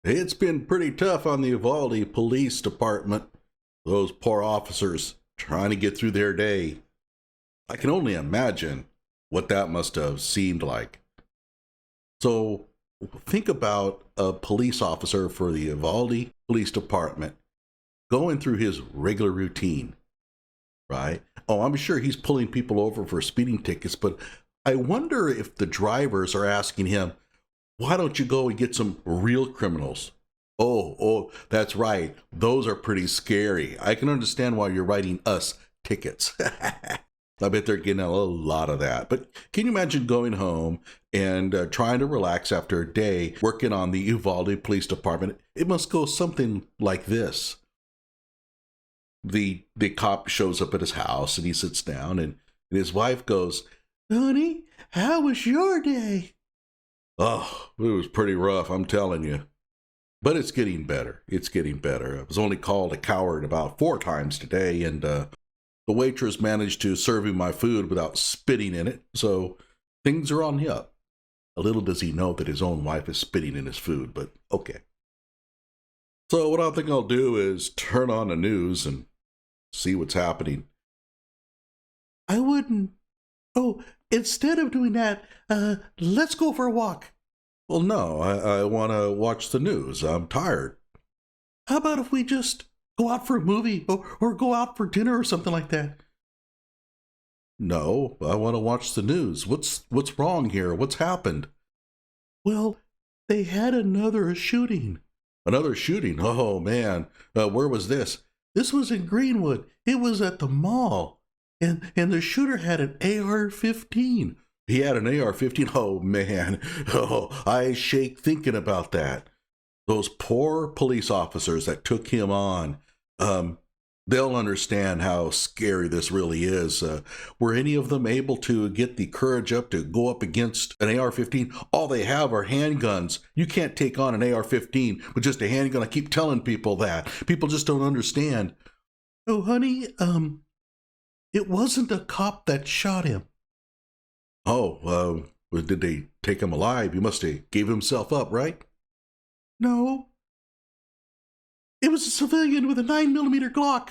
It's been pretty tough on the Uvalde Police Department. Those poor officers trying to get through their day. I can only imagine what that must have seemed like. So think about a police officer for the Uvalde Police Department going through his regular routine, right? Oh, I'm sure he's pulling people over for speeding tickets, but I wonder if the drivers are asking him, why don't you go and get some real criminals? Oh, that's right. Those are pretty scary. I can understand why you're writing us tickets. I bet they're getting a lot of that. But can you imagine going home and trying to relax after a day working on the Uvalde Police Department? It must go something like this. The cop shows up at his house and he sits down and his wife goes, "Honey, how was your day?" "Oh, it was pretty rough, I'm telling you. But it's getting better. It's getting better. I was only called a coward about 4 times today, and the waitress managed to serve me my food without spitting in it, so things are on the up." A little does he know that his own wife is spitting in his food, but okay. So what I think I'll do is turn on the news and see what's happening. I wouldn't. Oh, instead of doing that, let's go for a walk. Well, no, I want to watch the news. I'm tired. How about if we just go out for a movie or go out for dinner or something like that? No, I want to watch the news. What's wrong here? What's happened? Well, they had another shooting. Another shooting? Oh, man. Where was this? This was in Greenwood. It was at the mall. And the shooter had an AR-15. He had an AR-15? Oh, man. Oh, I shake thinking about that. Those poor police officers that took him on. They'll understand how scary this really is. Were any of them able to get the courage up to go up against an AR-15? All they have are handguns. You can't take on an AR-15 with just a handgun. I keep telling people that. People just don't understand. Oh, honey, it wasn't a cop that shot him. Oh, did they take him alive? He must have gave himself up, right? No. It was a civilian with a 9mm Glock.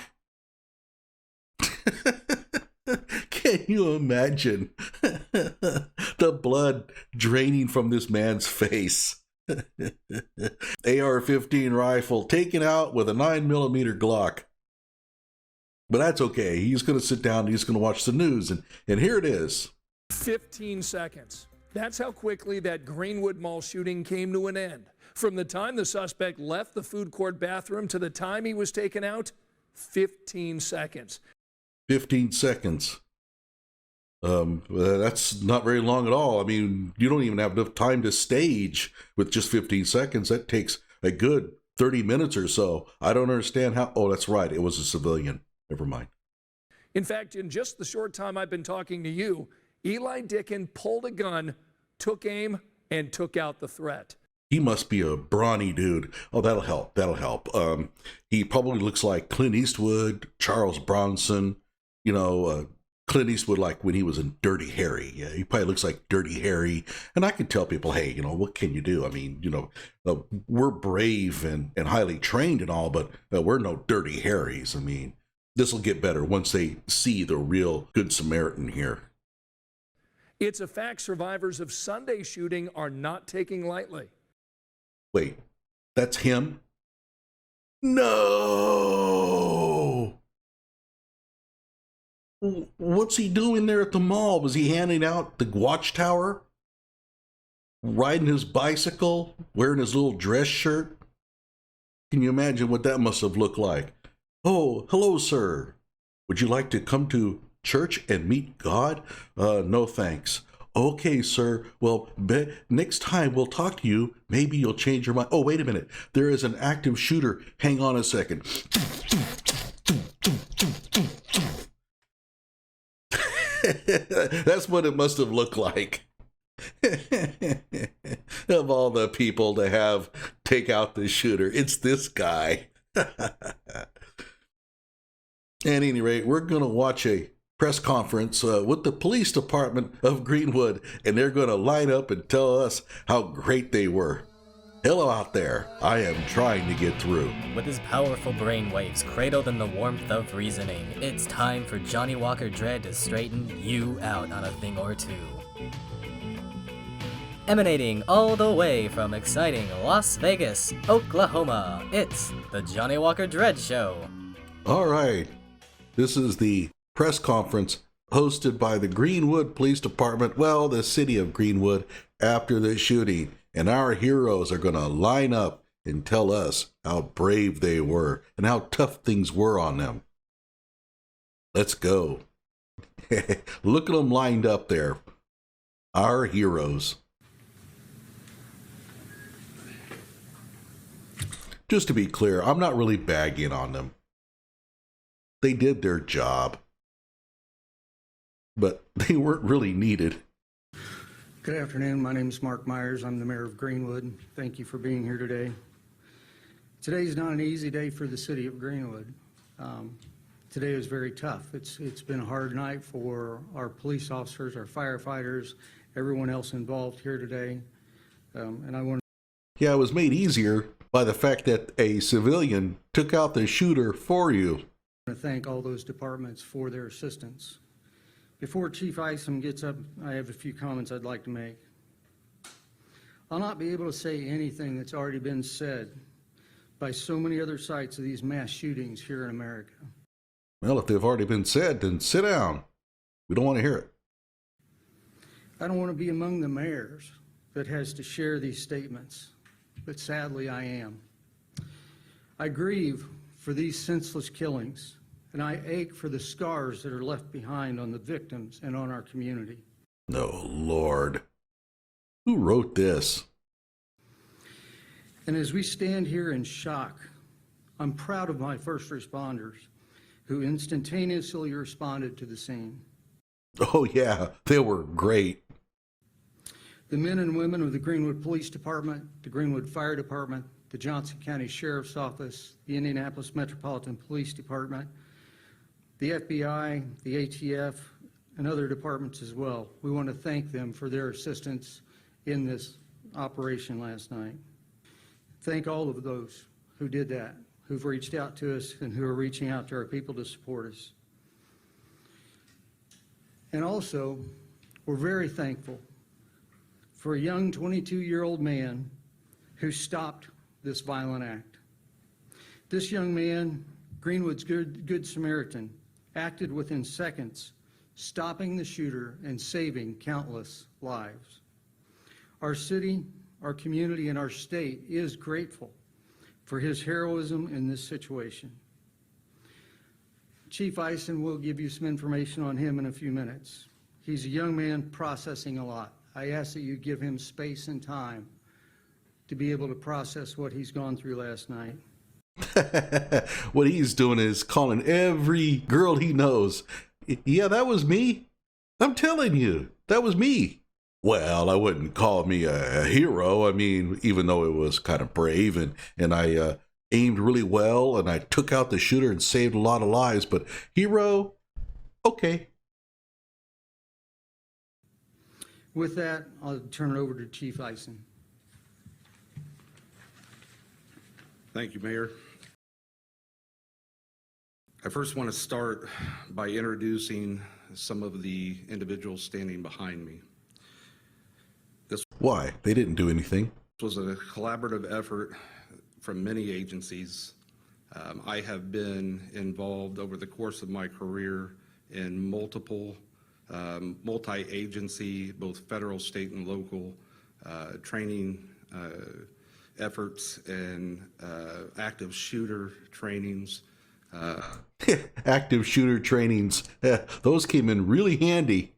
Can you imagine the blood draining from this man's face? AR-15 rifle taken out with a 9mm Glock. But that's okay. He's going to sit down and he's going to watch the news. And here it is. 15 seconds. That's how quickly that Greenwood Mall shooting came to an end. From the time the suspect left the food court bathroom to the time he was taken out, 15 seconds. 15 seconds. That's not very long at all. I mean, you don't even have enough time to stage with just 15 seconds. That takes a good 30 minutes or so. I don't understand how. Oh, that's right. It was a civilian. Never mind. In fact, in just the short time I've been talking to you, Eli Dickin pulled a gun, took aim, and took out the threat. He must be a brawny dude. Oh, that'll help. That'll help. He probably looks like Clint Eastwood, Charles Bronson, Clint Eastwood, like when he was in Dirty Harry. Yeah, he probably looks like Dirty Harry. And I can tell people, hey, what can you do? I mean, we're brave and highly trained and all, but we're no Dirty Harrys. I mean, this will get better once they see the real Good Samaritan here. It's a fact survivors of Sunday shooting are not taking lightly. Wait, that's him? No! What's he doing there at the mall? Was he handing out the watchtower? Riding his bicycle? Wearing his little dress shirt? Can you imagine what that must have looked like? Oh, hello, sir. Would you like to come to church and meet God? No, thanks. Okay, sir. Well, next time we'll talk to you. Maybe you'll change your mind. Oh, wait a minute. There is an active shooter. Hang on a second. That's what it must have looked like. Of all the people to have take out the shooter, it's this guy. At any rate, we're going to watch a press conference with the police department of Greenwood, and they're going to line up and tell us how great they were. Hello out there. I am trying to get through. With his powerful brainwaves cradled in the warmth of reasoning, it's time for Johnny Walker Dread to straighten you out on a thing or two. Emanating all the way from exciting Las Vegas, Oklahoma, it's the Johnny Walker Dread Show. All right. This is the press conference hosted by the Greenwood Police Department, well, the city of Greenwood, after the shooting. And our heroes are going to line up and tell us how brave they were and how tough things were on them. Let's go. Look at them lined up there. Our heroes. Just to be clear, I'm not really bagging on them. They did their job, but they weren't really needed. Good afternoon. My name is Mark Myers. I'm the mayor of Greenwood. Thank you for being here today. Today's not an easy day for the city of Greenwood. Today is very tough. It's been a hard night for our police officers, our firefighters, everyone else involved here today. And I want Yeah, it was made easier by the fact that a civilian took out the shooter for you. to thank all those departments for their assistance. Before Chief Isom gets up, I have a few comments I'd like to make. I'll not be able to say anything that's already been said by so many other sites of these mass shootings here in America. Well, if they've already been said, then sit down. We don't want to hear it. I don't want to be among the mayors that has to share these statements, but sadly I am. I grieve for these senseless killings, and I ache for the scars that are left behind on the victims and on our community. No, Lord. Who wrote this? And as we stand here in shock, I'm proud of my first responders who instantaneously responded to the scene. Oh, yeah, they were great. The men and women of the Greenwood Police Department, the Greenwood Fire Department, the Johnson County Sheriff's Office, the Indianapolis Metropolitan Police Department, the FBI, the ATF, and other departments as well. We want to thank them for their assistance in this operation last night. Thank all of those who did that, who've reached out to us and who are reaching out to our people to support us. And also, we're very thankful for a young 22-year-old man who stopped this violent act. This young man, Greenwood's Good Samaritan, acted within seconds, stopping the shooter and saving countless lives. Our city, our community, and our state is grateful for his heroism in this situation. Chief Isom will give you some information on him in a few minutes. He's a young man processing a lot. I ask that you give him space and time to be able to process what he's gone through last night. What he's doing is calling every girl he knows. Yeah, that was me. I'm telling you, that was me. Well, I wouldn't call me a hero. I mean, even though it was kind of brave and I aimed really well and I took out the shooter and saved a lot of lives, but hero, okay. With that, I'll turn it over to Chief Isom. Thank you, Mayor. I first want to start by introducing some of the individuals standing behind me. Why? They didn't do anything. This was a collaborative effort from many agencies. I have been involved over the course of my career in multiple multi-agency, both federal, state, and local training efforts and active shooter trainings. Active shooter trainings. Those came in really handy.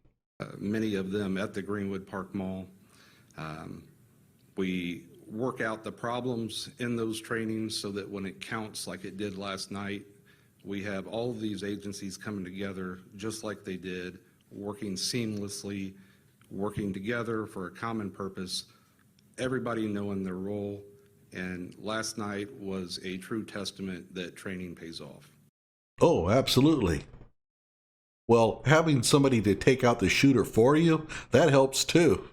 Many of them at the Greenwood Park Mall. We work out the problems in those trainings so that when it counts like it did last night, we have all of these agencies coming together just like they did, working seamlessly, working together for a common purpose, everybody knowing their role. And last night was a true testament that training pays off. Oh, absolutely. Well, having somebody to take out the shooter for you, that helps too.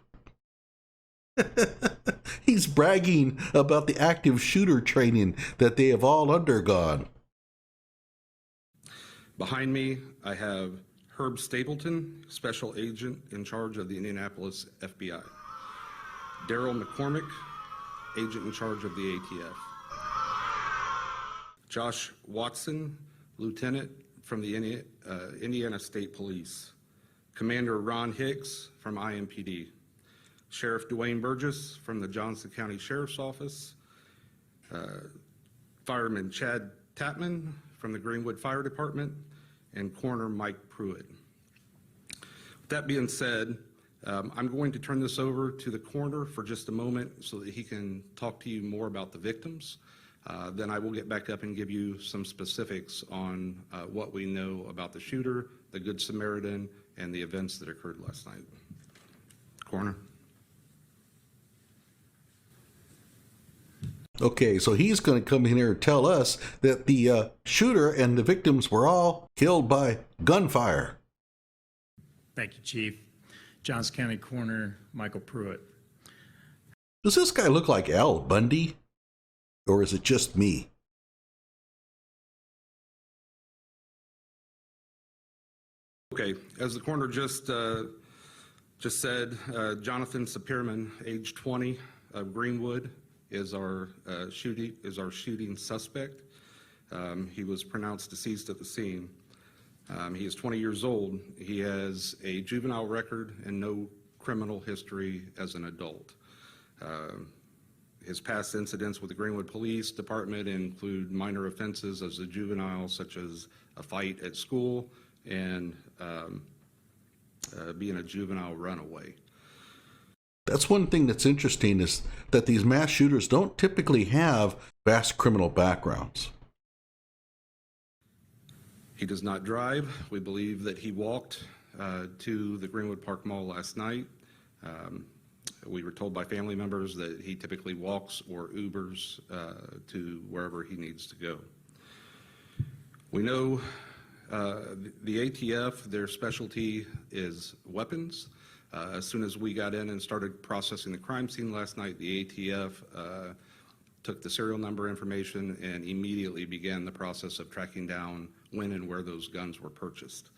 He's bragging about the active shooter training that they have all undergone. Behind me, I have Herb Stapleton, Special Agent in charge of the Indianapolis FBI. Daryl McCormick, Agent in charge of the ATF. Josh Watson, Lieutenant from the Indiana State Police. Commander Ron Hicks from IMPD. Sheriff Dwayne Burgess from the Johnson County Sheriff's Office. Fireman Chad Tapman from the Greenwood Fire Department, and Coroner Mike Pruitt. With that being said, I'm going to turn this over to the coroner for just a moment so that he can talk to you more about the victims. Then I will get back up and give you some specifics on what we know about the shooter, the Good Samaritan, and the events that occurred last night. Coroner. Okay, so he's going to come in here and tell us that the shooter and the victims were all killed by gunfire. Thank you, Chief. Johnson County Coroner Michael Pruitt. Does this guy look like Al Bundy? Or is it just me? Okay, as the coroner just said, Jonathan Sapirman, age 20, of Greenwood, is our shooting suspect. He was pronounced deceased at the scene. He is 20 years old. He has a juvenile record and no criminal history as an adult. His past incidents with the Greenwood Police Department include minor offenses as a juvenile, such as a fight at school and being a juvenile runaway. That's one thing that's interesting, is that these mass shooters don't typically have vast criminal backgrounds. He does not drive. We believe that he walked to the Greenwood Park Mall last night. We were told by family members that he typically walks or Ubers to wherever he needs to go. We know the ATF, their specialty is weapons. As soon as we got in and started processing the crime scene last night, the ATF took the serial number information and immediately began the process of tracking down when and where those guns were purchased.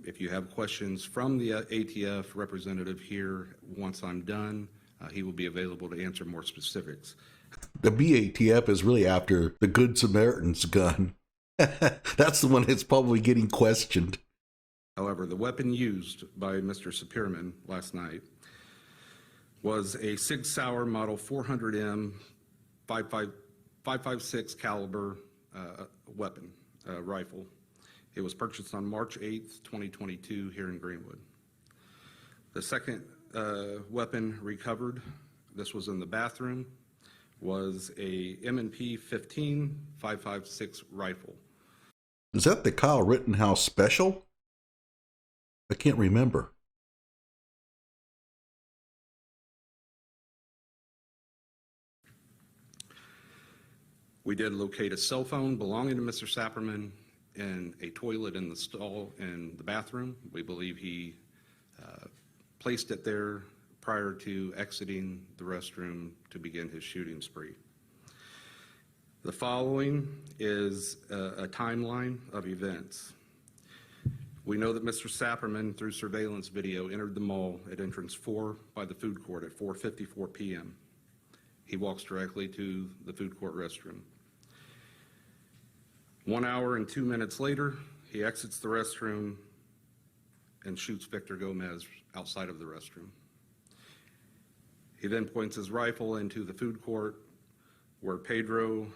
If you have questions from the ATF representative here, once I'm done, he will be available to answer more specifics. The BATF is really after the Good Samaritan's gun. That's the one that's probably getting questioned. However, the weapon used by Mr. Sapirman last night was a Sig Sauer Model 400M 5.56 caliber weapon, rifle. It was purchased on March 8th, 2022 here in Greenwood. The second weapon recovered, this was in the bathroom, was a M&P 15 5.56 rifle. Is that the Kyle Rittenhouse special? I can't remember. We did locate a cell phone belonging to Mr. Sapirman and a toilet in the stall in the bathroom. We believe he placed it there prior to exiting the restroom to begin his shooting spree. The following is a timeline of events. We know that Mr. Sapirman, through surveillance video, entered the mall at entrance 4 by the food court at 4:54 p.m. He walks directly to the food court restroom. 1 hour and 2 minutes later, he exits the restroom and shoots Victor Gomez outside of the restroom. He then points his rifle into the food court where Pedro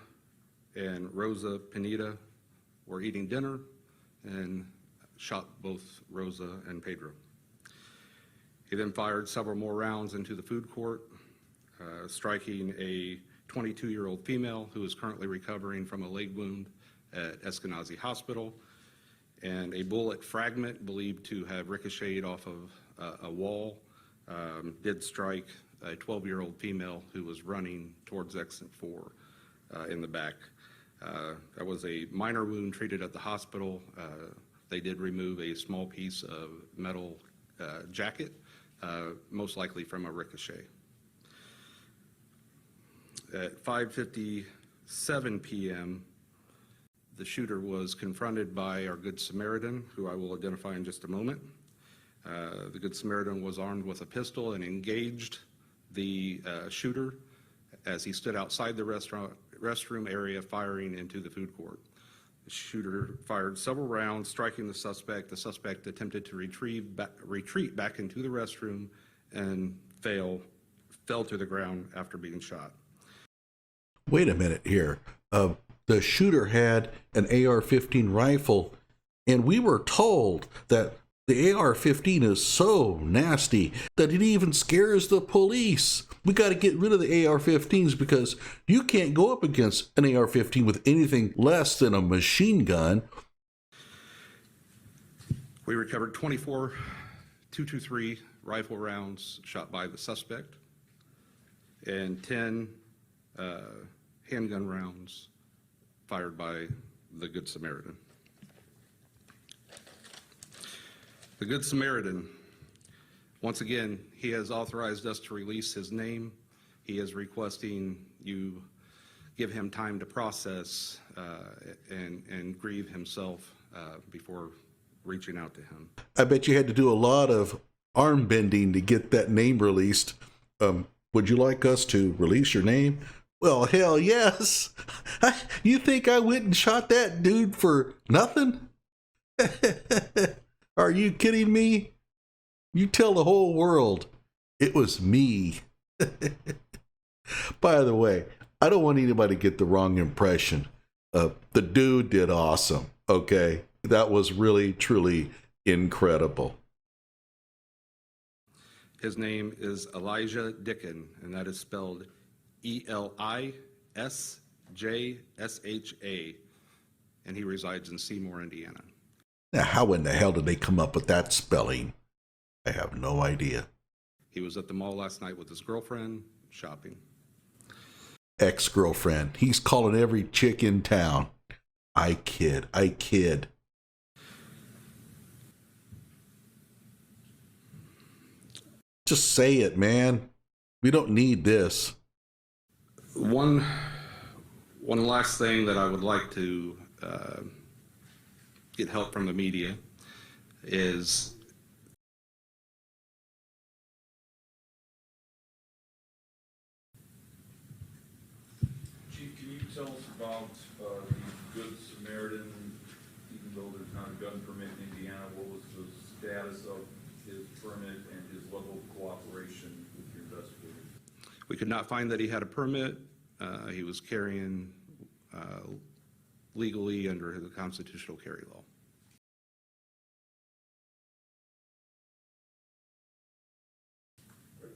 and Rosa Pineda were eating dinner and shot both Rosa and Pedro. He then fired several more rounds into the food court, striking a 22-year-old female who is currently recovering from a leg wound at Eskenazi Hospital, and a bullet fragment believed to have ricocheted off of a wall did strike a 12-year-old female who was running towards exit 4 in the back. That was a minor wound treated at the hospital. They did remove a small piece of metal jacket, most likely from a ricochet. At 5:57 p.m., the shooter was confronted by our Good Samaritan, who I will identify in just a moment. The Good Samaritan was armed with a pistol and engaged the shooter as he stood outside the restroom area firing into the food court. The shooter fired several rounds, striking the suspect. The suspect attempted to retreat back into the restroom and fell to the ground after being shot. Wait a minute here. The shooter had an AR-15 rifle, and we were told that the AR-15 is so nasty that it even scares the police. We got to get rid of the AR-15s because you can't go up against an AR-15 with anything less than a machine gun. We recovered 24 .223 rifle rounds shot by the suspect and 10 handgun rounds fired by the Good Samaritan. The Good Samaritan, once again, he has authorized us to release his name. He is requesting you give him time to process and grieve himself before reaching out to him. I bet you had to do a lot of arm bending to get that name released. Would you like us to release your name? Well, hell yes. You think I went and shot that dude for nothing? Are you kidding me? You tell the whole world it was me. By the way, I don't want anybody to get the wrong impression. The dude did awesome, okay? That was really, truly incredible. His name is Elijah Dickin, and that is spelled Elisjsha, and he resides in Seymour, Indiana. Now, how in the hell did they come up with that spelling? I have no idea. He was at the mall last night with his girlfriend, shopping. Ex-girlfriend. He's calling every chick in town. I kid. Just say it, man. We don't need this. One last thing that I would like to get help from the media is Chief, can you tell us about the Good Samaritan? Even though there's not a gun permit in Indiana, what was the status of his permit and his level of cooperation with your investigators? we could not find that he had a permit. He was carrying legally under the constitutional carry law.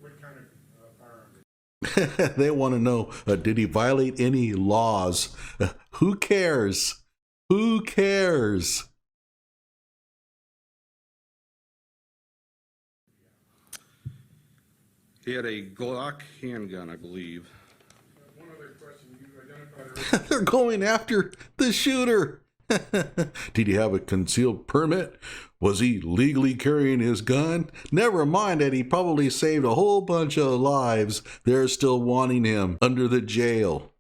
What kind of firearm? They want to know, did he violate any laws? Who cares? Who cares? He had a Glock handgun, I believe. One other question, you identified They're going after the shooter. Did he have a concealed permit? Was he legally carrying his gun? Never mind that he probably saved a whole bunch of lives. They're still wanting him under the jail.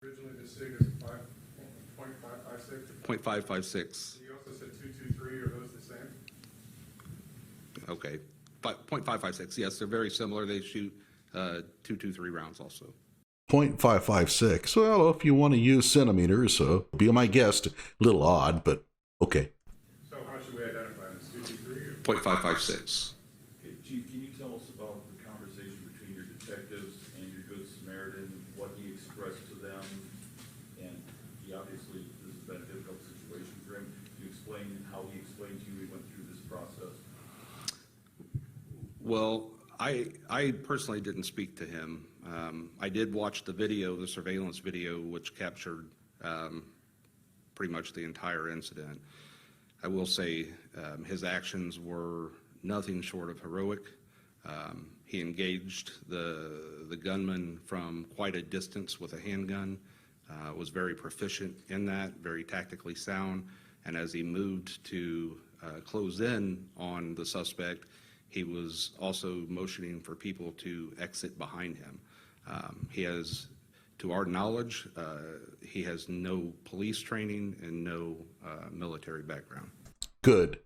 originally the SIG is 5.556. .556. You also said 223, are those the same? Okay. .556. Yes, they're very similar. They shoot .223 rounds also. .556. Well, if you want to use centimeters, be my guest. A little odd, but okay. So how should we identify them? Is 223 or? .556. Okay, Chief, can you tell us about the conversation between your detectives and your Good Samaritan, what he expressed to them? And he obviously, this has been a difficult situation for him. Can you explain how he explained to you he went through this process? Well, I personally didn't speak to him. I did watch the video, the surveillance video, which captured pretty much the entire incident. I will say his actions were nothing short of heroic. He engaged the gunman from quite a distance with a handgun, was very proficient in that, very tactically sound, and as he moved to close in on the suspect, He was also motioning for people to exit behind him. He has, to our knowledge, he has no police training and no military background. Good.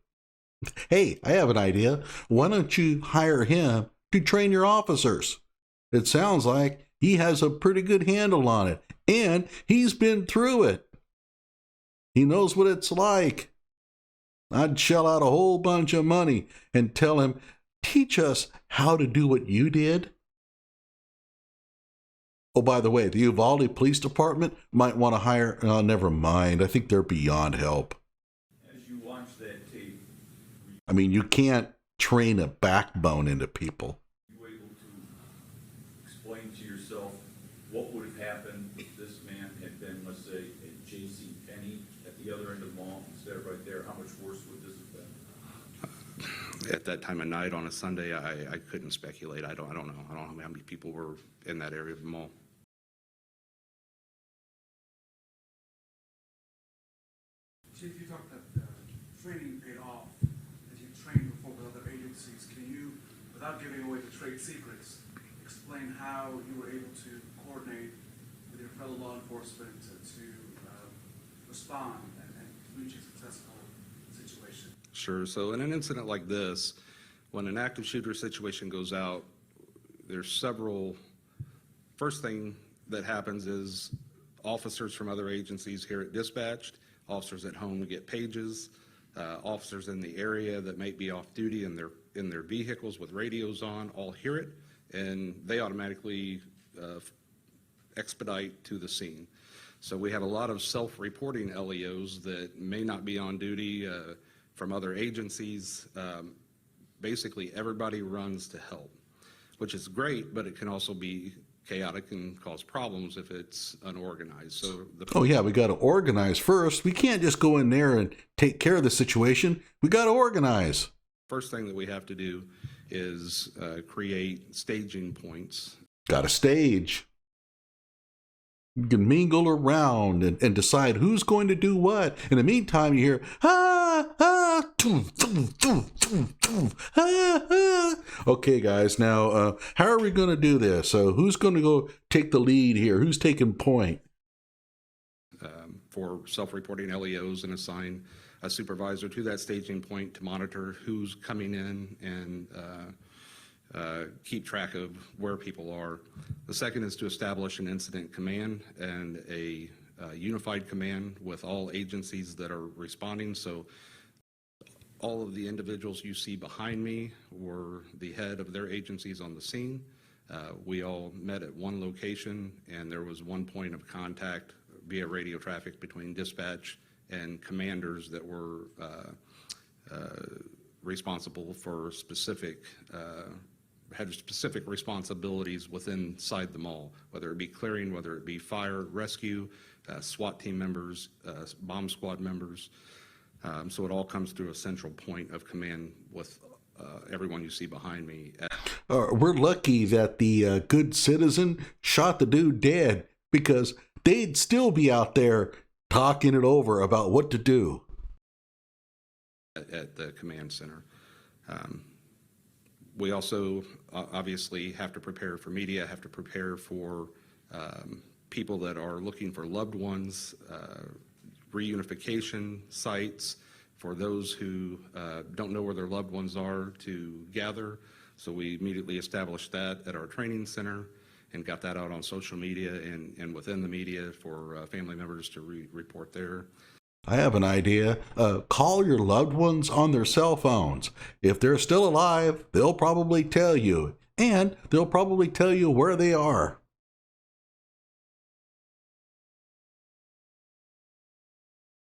Hey, I have an idea. Why don't you hire him to train your officers? It sounds like he has a pretty good handle on it, and he's been through it. He knows what it's like. I'd shell out a whole bunch of money and tell him, teach us how to do what you did. Oh, by the way, the Uvalde Police Department might want to hire, never mind. I think they're beyond help. As you watch that tape, I mean, you can't train a backbone into people. were you able to explain to yourself what would have happened if this man had been, let's say, at J.C. Penney at the other end of the mall instead of right there? How much worse would this have been? At that time of night on a Sunday, I couldn't speculate. I don't know. I don't know how many people were in that area of the mall. Chief, you talked that training paid off, as you trained before with other agencies. Can you, without giving away the trade secrets, explain how you were able to coordinate with your fellow law enforcement to respond and reach a successful situation? Sure. So in an incident like this, when an active shooter situation goes out, there's several. First thing that happens is officers from other agencies hear it dispatched, officers at home get pages, officers in the area that might be off duty in their vehicles with radios on all hear it, and they automatically expedite to the scene. So we have a lot of self-reporting LEOs that may not be on duty from other agencies. Basically, everybody runs to help, which is great, but it can also be chaotic and cause problems if it's unorganized. So Oh yeah, we got to organize first. We can't just go in there and take care of the situation. We got to organize. first thing that we have to do is create staging points. Got a stage. You can mingle around and decide who's going to do what. In the meantime, you hear, toom, toom, toom, toom, toom, Okay, guys, now, how are we going to do this? So who's going to go take the lead here? Who's taking point? For self-reporting LEOs and assign a supervisor to that staging point to monitor who's coming in and keep track of where people are. The second is to establish an incident command and a unified command with all agencies that are responding. So all of the individuals you see behind me were the head of their agencies on the scene. We all met at one location, and there was one point of contact via radio traffic between dispatch and commanders that were responsible for had specific responsibilities inside the mall, whether it be clearing, whether it be fire, rescue, SWAT team members, bomb squad members. So it all comes through a central point of command with everyone you see behind me. We're lucky that the good citizen shot the dude dead, because they'd still be out there talking it over about what to do. At the command center. We also obviously have to prepare for media, have to prepare for people that are looking for loved ones, reunification sites, for those who don't know where their loved ones are to gather. So we immediately established that at our training center and got that out on social media and within the media for family members to report there. I have an idea. Call your loved ones on their cell phones. If they're still alive, they'll probably tell you, and they'll probably tell you where they are.